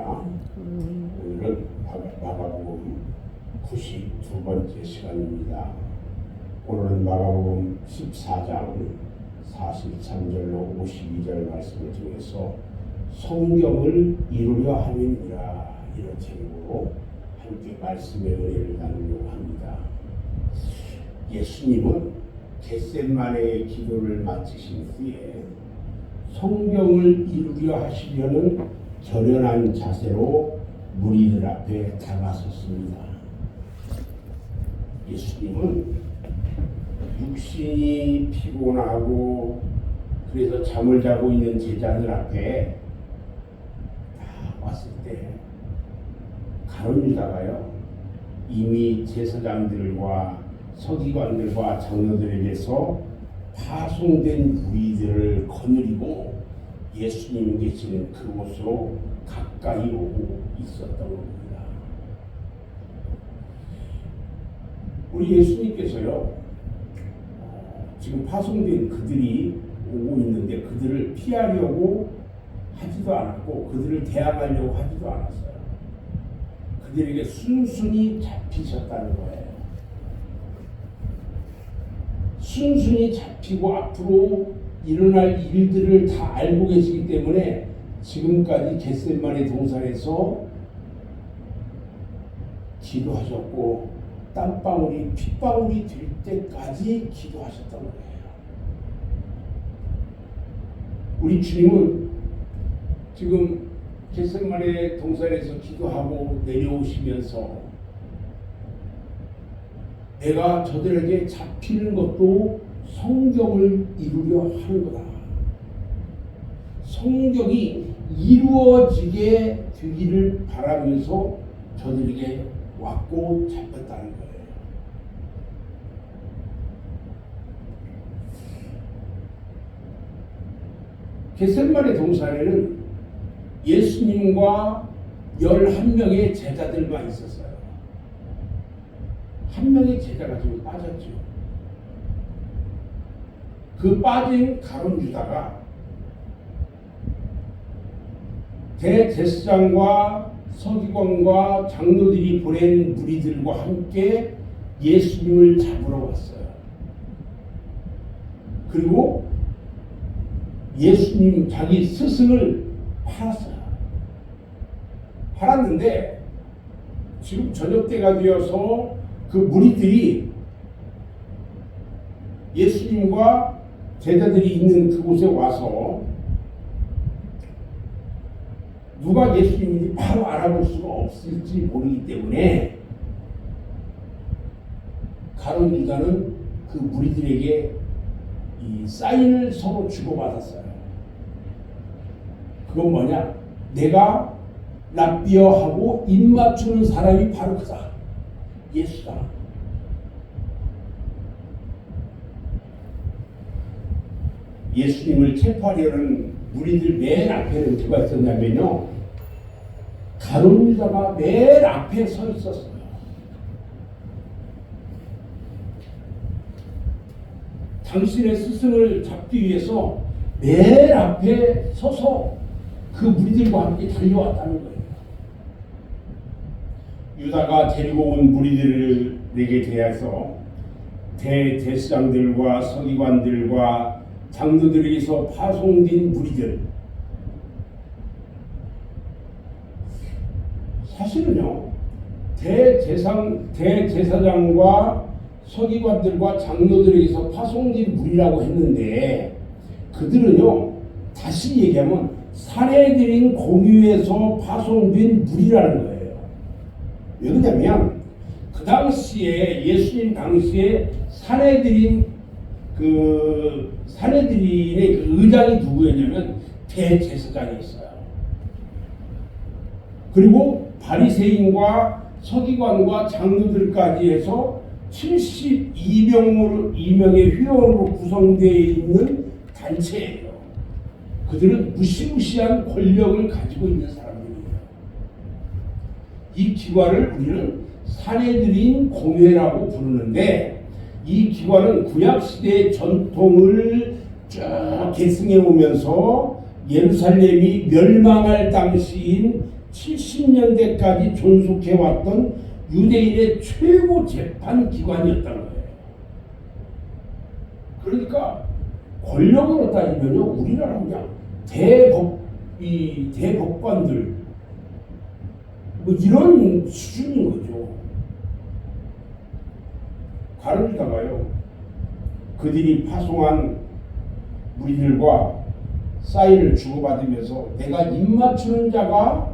시간입니다. 오늘은 마가복음 92번째 시간입니다. 오늘은 마가복음 14장 43절로 52절 말씀 중에서 성경을 이루려 함이니라, 이런 제목으로 함께 말씀의 은혜를 나누려고 합니다. 예수님은 겟세마네의 기도를 마치신 후에 성경을 이루려 하시려는 결연한 자세로 무리들 앞에 다가섰습니다. 예수님은 육신이 피곤하고 그래서 잠을 자고 있는 제자들 앞에 딱 왔을 때 가룟 유다가요, 이미 제사장들과 서기관들과 장로들에게서 파송된 무리들을 거느리고 예수님 계시는 그곳으로 가까이 오고 있었던 겁니다. 우리 예수님께서요, 지금 파송된 그들이 오고 있는데 그들을 피하려고 하지도 않았고 그들을 대항하려고 하지도 않았어요. 그들에게 순순히 잡히셨다는 거예요. 순순히 잡히고 앞으로 일어날 일들을 다 알고 계시기 때문에 지금까지 겟세마네 동산에서 기도하셨고 땀방울이 핏방울이 될 때까지 기도하셨던 거예요. 우리 주님은 지금 겟세마네 동산에서 기도하고 내려오시면서 내가 저들에게 잡히는 것도 성경을 이루려 하는 거다. 성경이 이루어지게 되기를 바라면서 저들에게 왔고 잡혔다는 거예요. 겟세마네 동산에는 예수님과 11명의 제자들만 있었어요. 한 명의 제자가 지금 빠졌죠. 그 빠진 가룟 유다가 대제사장과 서기관과 장로들이 보낸 무리들과 함께 예수님을 잡으러 왔어요. 그리고 예수님 자기 스승을 팔았어요. 팔았는데 지금 저녁 때가 되어서 그 무리들이 예수님과 제자들이 있는 그곳에 와서 누가 예수님인지 바로 알아볼 수가 없을지 모르기 때문에 가룟 유다는 그 무리들에게 이 사인을 서로 주고받았어요. 그건 뭐냐? 내가 랍비어하고 입맞추는 사람이 바로 그다. 예수다. 예수님을 체포하려는 무리들 맨 앞에는 누가 있었냐면요, 가룟 유다가 맨 앞에 서 있었어요. 당신의 스승을 잡기 위해서 맨 앞에 서서 그 무리들과 함께 달려왔다는 거예요. 유다가 데리고 온 무리들에게 대해서 대제사장들과 서기관들과 장로들에게서 파송된 무리들, 사실은요, 대제사장과 서기관들과 장로들에게서 파송된 무리라고 했는데 그들은요, 다시 얘기하면 사내들인 공유에서 파송된 무리라는 거예요. 왜 그러냐면 그 당시에 예수님 당시에 사내들인의 그 의장이 누구였냐면 대제사장이었어요. 그리고 바리새인과 서기관과 장로들까지 해서 72명의 회원으로 구성되어 있는 단체예요. 그들은 무시무시한 권력을 가지고 있는 사람들이에요. 이 기관을 우리는 사내들인 공회라고 부르는데, 이 기관은 구약시대의 전통을 쭉 계승해 오면서 예루살렘이 멸망할 당시인 70년대까지 존속해왔던 유대인의 최고 재판 기관이었다는 거예요. 그러니까 권력으로 따지면요, 우리나라 그냥 대법관들 뭐 이런 수준인 거죠. 가르치다가요, 그들이 파송한 무리들과 사인을 주고받으면서 내가 입맞추는 자가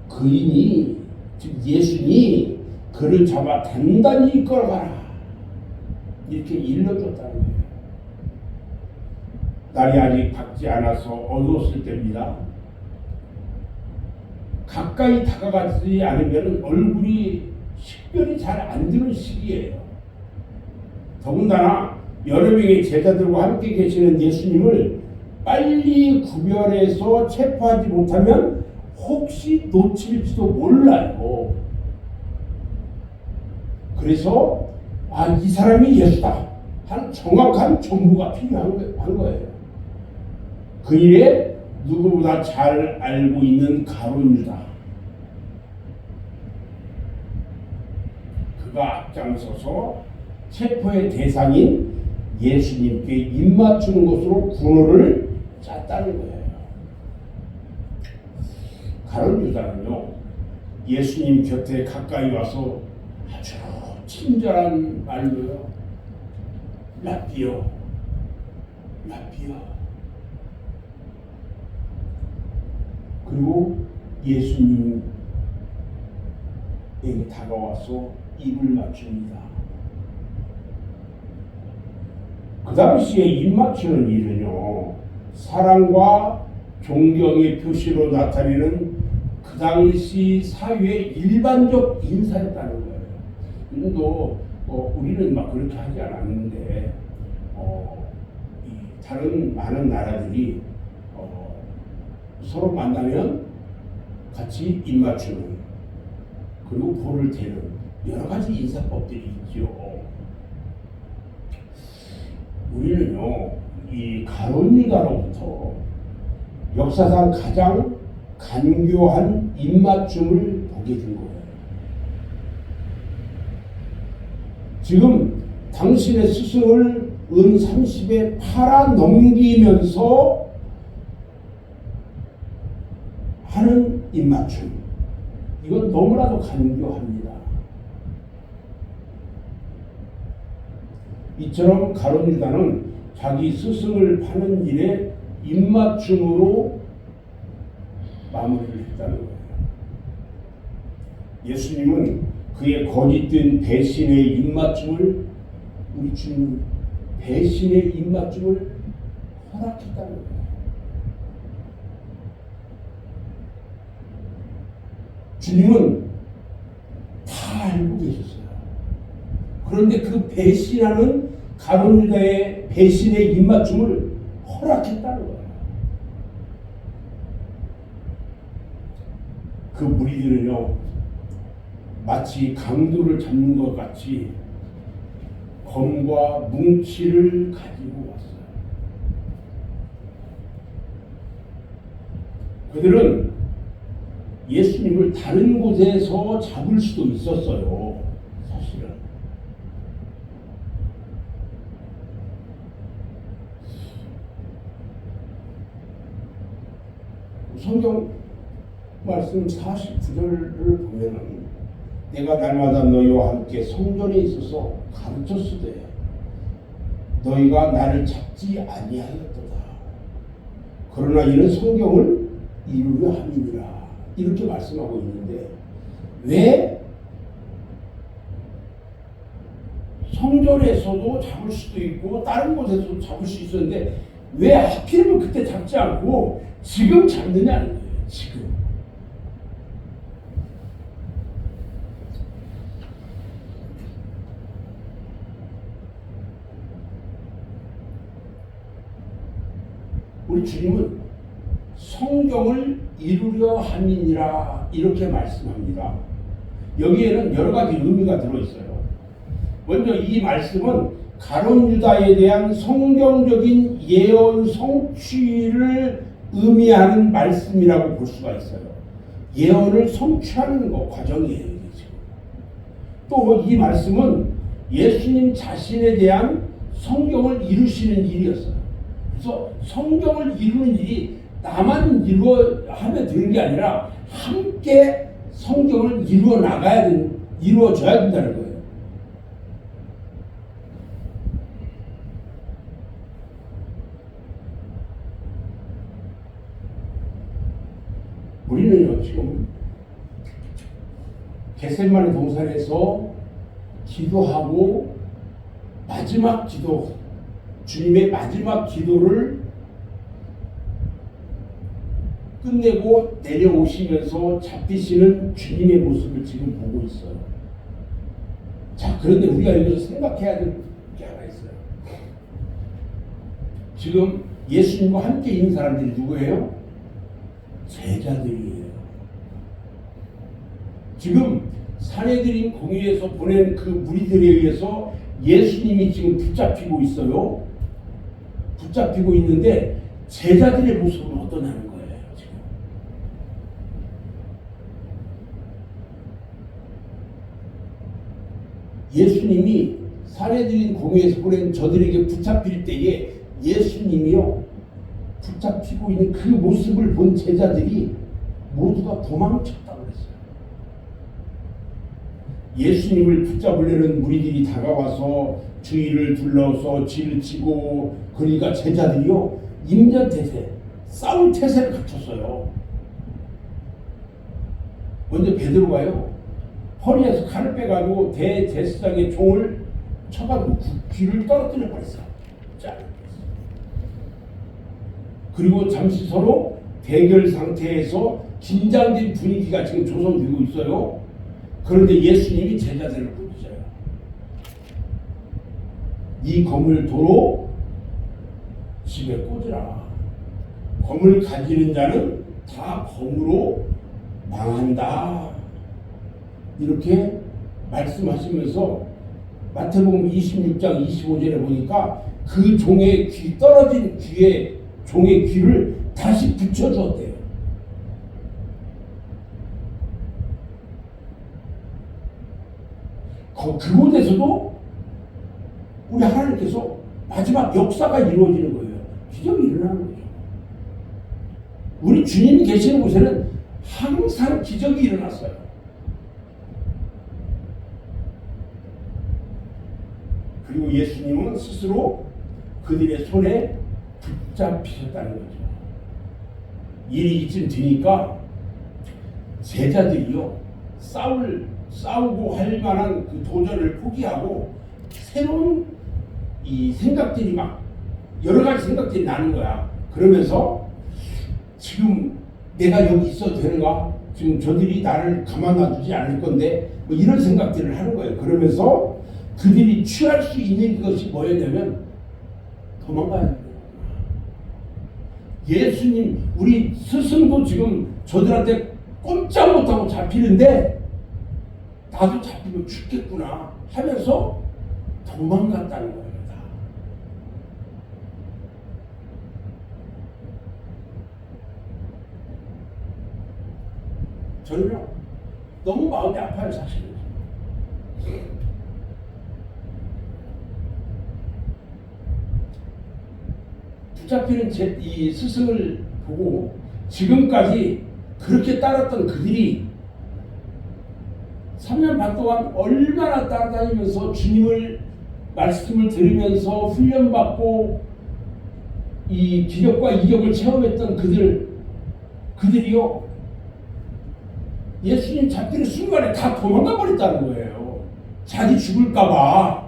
그이니, 즉 예수니 그를 잡아 단단히 이끌어가라, 이렇게 일러줬다는 거예요. 날이 아직 밝지 않아서 어두웠을 때입니다. 가까이 다가가지 않으면 얼굴이 식별이 잘 안 되는 시기예요. 더군다나 여러 명의 제자들과 함께 계시는 예수님을 빨리 구별해서 체포하지 못하면 혹시 놓칠지도 몰라요. 그래서 이 사람이 예수다 하는 정확한 정보가 필요한 거예요. 그 일에 누구보다 잘 알고 있는 가룟 유다, 그가 앞장서서 체포의 대상인 예수님께 입맞추는 것으로 군호를 짰다는 거예요. 가룟 유다는요, 예수님 곁에 가까이 와서 아주 친절한 말로요, 라비요, 라비요. 그리고 예수님에게 다가와서 입을 맞춥니다. 그 당시에 입 맞추는 일은요, 사랑과 존경의 표시로 나타내는 그 당시 사회의 일반적 인사였다는 거예요. 또 우리는 막 그렇게 하지 않았는데 다른 많은 나라들이 서로 만나면 같이 입 맞추는, 그리고 볼을 대는 여러 가지 인사법들이 있죠. 우리는요, 이 가룟 유다로부터 역사상 가장 간교한 입맞춤을 보게 된 거예요. 지금 당신의 스승을 은 30에 팔아 넘기면서 하는 입맞춤, 이건 너무나도 간교합니다. 이처럼 가룟 유다는 자기 스승을 파는 일에 입맞춤으로 마무리를 했다는 거예요. 예수님은 그의 거짓된 배신의 입맞춤을, 우리 주님 배신의 입맞춤을 허락했다는 거예요. 주님은 다 알고 계셨어요. 그런데 그 배신하는 가룟 유다의 배신의 입맞춤을 허락했다는 거예요. 그 무리들은요, 마치 강도를 잡는 것 같이 검과 뭉치를 가지고 왔어요. 그들은 예수님을 다른 곳에서 잡을 수도 있었어요, 사실은. 성경 말씀 49절을 보면은 내가 날마다 너희와 함께 성전에 있어서 가르쳤으되 너희가 나를 잡지 아니하였도다. 그러나 이는 성경을 이루려 함이니라. 이렇게 말씀하고 있는데, 왜 성전에서도 잡을 수도 있고 다른 곳에서도 잡을 수 있었는데 왜 하필이면 그때 잡지 않고 지금 잡느냐는 거예요. 지금. 우리 주님은 성경을 이루려 함이니라 이렇게 말씀합니다. 여기에는 여러 가지 의미가 들어있어요. 먼저 이 말씀은 가룟 유다에 대한 성경적인 예언 성취를 의미하는 말씀이라고 볼 수가 있어요. 예언을 성취하는 거 과정이에요. 이게 지금. 또 이 말씀은 예수님 자신에 대한 성경을 이루시는 일이었어요. 그래서 성경을 이루는 일이 나만 하면 되는 게 아니라 함께 성경을 이루어져야 된다는 거예요. 우리는요, 지금 겟세마네 동산에서 기도하고 주님의 마지막 기도를 끝내고 내려오시면서 잡히시는 주님의 모습을 지금 보고 있어요. 자, 그런데 우리가 여기서 생각해야 될 게 하나 있어요. 지금 예수님과 함께 있는 사람들이 누구예요? 제자들이에요. 지금 사내들인 공유에서 보낸 그 무리들에 의해서 예수님이 지금 붙잡히고 있어요. 붙잡히고 있는데 제자들의 모습은 어떠냐는 거예요. 지금 예수님이 사내들인 공유에서 보낸 저들에게 붙잡힐 때에 예수님이요 붙잡히고 있는 그 모습을 본 제자들이 모두가 도망쳤다고 그랬어요. 예수님을 붙잡으려는 무리들이 다가와서 주위를 둘러서 질치고, 그러니까 제자들이요 임전태세, 싸울 태세를 갖췄어요. 먼저 베드로가요 허리에서 칼을 빼가지고 대제사장의 종을 쳐가지고 귀를 떨어뜨려 버렸어요. 자, 그리고 잠시 서로 대결 상태에서 긴장된 분위기가 지금 조성되고 있어요. 그런데 예수님이 제자들을 부르셔요. 네 검을 도로 집에 꽂으라. 검을 가지는 자는 다 검으로 망한다. 이렇게 말씀하시면서 마태복음 26장 25절에 보니까 그 종의 떨어진 귀에 종의 귀를 다시 붙여주었대요. 그곳에서도 우리 하나님께서 마지막 역사가 이루어지는 거예요. 기적이 일어나는 거죠. 우리 주님이 계시는 곳에는 항상 기적이 일어났어요. 그리고 예수님은 스스로 그들의 손에 붙잡히셨다는 거죠. 일이 이쯤 되니까 제자들이요 싸우고 할 만한 그 도전을 포기하고 새로운 이 생각들이 막 여러 가지 생각들이 나는 거야. 그러면서 지금 내가 여기 있어도 되는가? 지금 저들이 나를 가만 놔두지 않을 건데 뭐 이런 생각들을 하는 거예요. 그러면서 그들이 취할 수 있는 것이 뭐였냐면 도망가야 돼요. 예수님, 우리 스승도 지금 저들한테 꼼짝 못하고 잡히는데 나도 잡히면 죽겠구나 하면서 도망갔다는 겁니다. 저는요 너무 마음이 아파요. 사실은 붙잡히는 이 스승을 보고 지금까지 그렇게 따랐던 그들이 3년 반 동안 얼마나 따라다니면서 주님을 말씀을 들으면서 훈련받고 이 기적과 이적을 체험했던 그들이요 예수님 잡히는 순간에 다 도망가 버렸다는 거예요. 자기 죽을까 봐.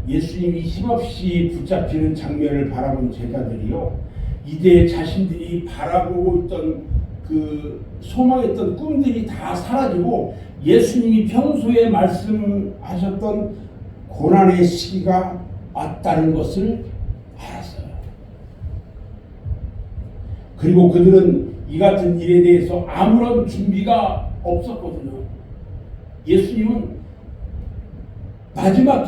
예수님이 힘없이 붙잡히는 장면을 바라본 제자들이요 이제 자신들이 바라보고 있던 그 소망했던 꿈들이 다 사라지고 예수님이 평소에 말씀하셨던 고난의 시기가 왔다는 것을 알았어요. 그리고 그들은 이 같은 일에 대해서 아무런 준비가 없었거든요. 예수님은 마지막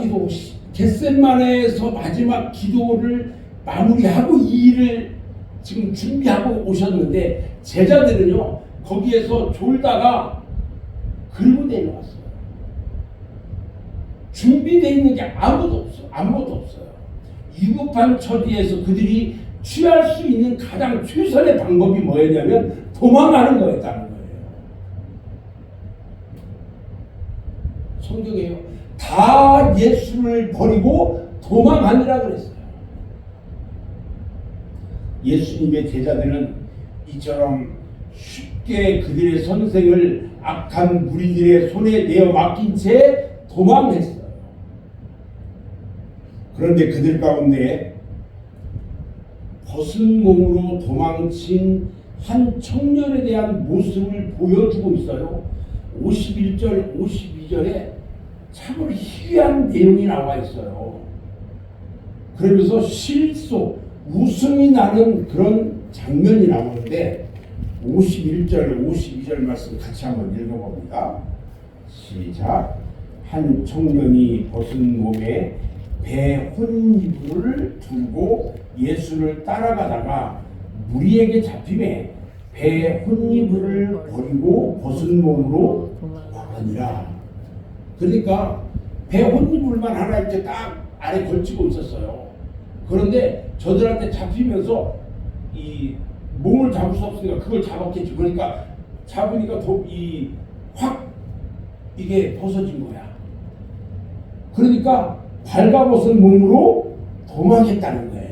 겟셋마네에서 마지막 기도를 마무리하고 이 일을 지금 준비하고 오셨는데 제자들은요 거기에서 졸다가 그리고 내려왔어요. 준비되어 있는 게 아무것도 없어요. 위급한 처지에서 그들이 취할 수 있는 가장 최선의 방법이 뭐였냐면 도망가는 거였다는 거예요. 성경에요. 다 예수를 버리고 도망하느라 그랬어요. 예수님의 제자들은 이처럼 쉽게 그들의 선생을 악한 무리들의 손에 내어 맡긴 채 도망했어요. 그런데 그들 가운데 벗은 몸으로 도망친 한 청년에 대한 모습을 보여주고 있어요. 51절, 52절에 참으로 희귀한 내용이 나와 있어요. 그러면서 실속, 웃음이 나는 그런 장면이 나오는데 51절, 52절 말씀 같이 한번 읽어봅니다. 시작. 한 청년이 벗은 몸에 배 혼이불을 들고 예수를 따라가다가 무리에게 잡힘에 배 혼이불을 버리고 벗은 몸으로 도망하니라. 그러니까 배 혼이불만 하나 이렇게 딱 아래 걸치고 있었어요. 그런데 저들한테 잡히면서 이 몸을 잡을 수 없으니까 그걸 잡았겠지. 그러니까 잡으니까 확 이게 벗어진 거야. 그러니까 발가벗은 몸으로 도망했다는 거예요.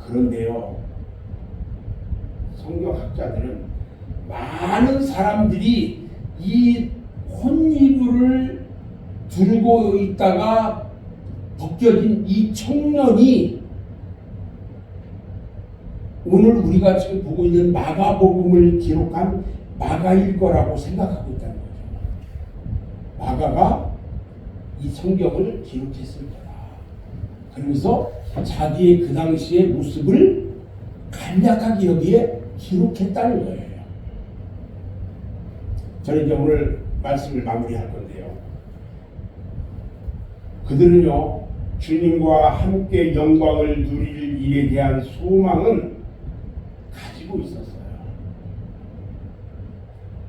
그런데요, 성경학자들은 많은 사람들이 이 혼이불을 들고 있다가 벗겨진 이 청년이 오늘 우리가 지금 보고 있는 마가복음을 기록한 마가일 거라고 생각하고 있다는 거죠. 마가가 이 성경을 기록했을 거다. 그러면서 자기의 그 당시의 모습을 간략하게 여기에 기록했다는 거예요. 저는 이제 오늘 말씀을 마무리할 건데요. 그들은요, 주님과 함께 영광을 누릴 일에 대한 소망은 가지고 있었어요.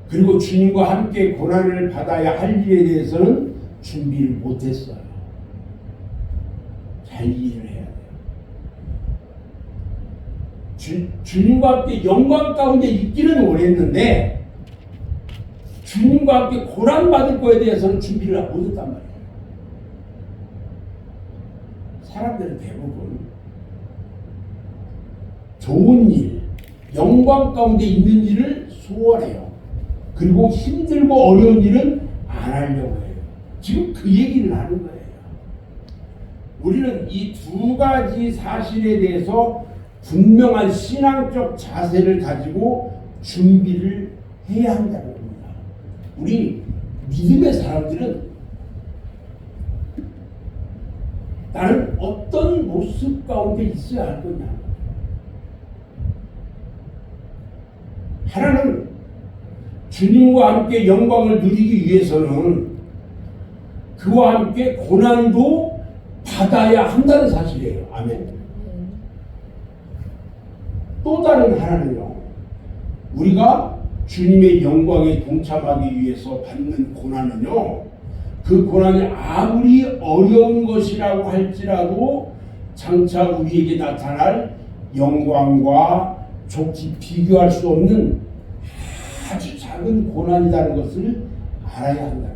그리고 주님과 함께 고난을 받아야 할 일에 대해서는 준비를 못했어요. 잘 이해를 해야 돼요. 주님과 함께 영광 가운데 있기는 원했는데 주님과 함께 고난 받을 거에 대해서는 준비를 못했단 말이에요. 사람들은 대부분 좋은 일, 영광 가운데 있는 일을 소원해요. 그리고 힘들고 어려운 일은 안 하려고 해요. 지금 그 얘기를 하는 거예요. 우리는 이 두 가지 사실에 대해서 분명한 신앙적 자세를 가지고 준비를 해야 한다는 겁니다. 우리 믿음의 사람들은 나는 어떤 모습 가운데 있어야 할 거냐. 하나는 주님과 함께 영광을 누리기 위해서는 그와 함께 고난도 받아야 한다는 사실이에요. 아멘. 또 다른 하나는요, 우리가 주님의 영광에 동참하기 위해서 받는 고난은요, 그 고난이 아무리 어려운 것이라고 할지라도 장차 우리에게 나타날 영광과 좋게 비교할 수 없는 아주 작은 고난이라는 것을 알아야 한다는 거예요.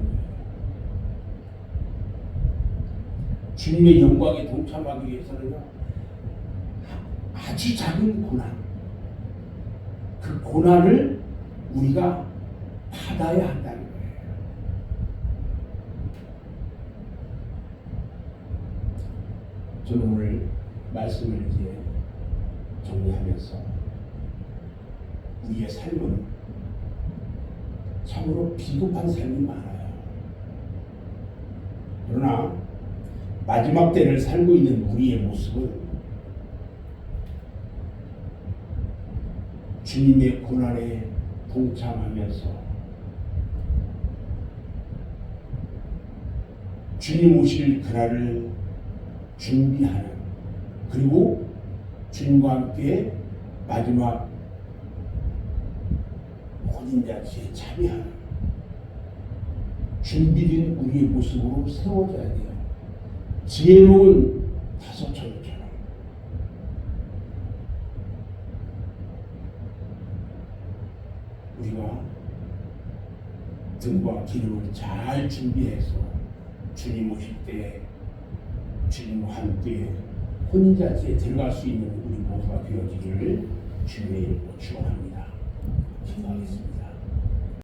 주님의 영광에 동참하기 위해서는요, 아주 작은 고난, 그 고난을 우리가 받아야 한다는 거예요. 저는 오늘 말씀을 이제 정리하면서 우리의 삶은 참으로 비겁한 삶이 많아요. 그러나 마지막 때를 살고 있는 우리의 모습은 주님의 고난에 동참하면서 주님 오실 그날을 준비하는, 그리고 주님과 함께 마지막 혼인잔치에 참여하는 준비된 우리의 모습으로 세워져야 돼요. 지혜로운 다섯처녀처럼. 우리가 등과 기름을 잘 준비해서 주님 오실 때 주님과 함께 혼인잔치에 들어갈 수 있는 우리 모두가 되어지기를 주님의 이름으로 축원합니다. 기도하겠습니다.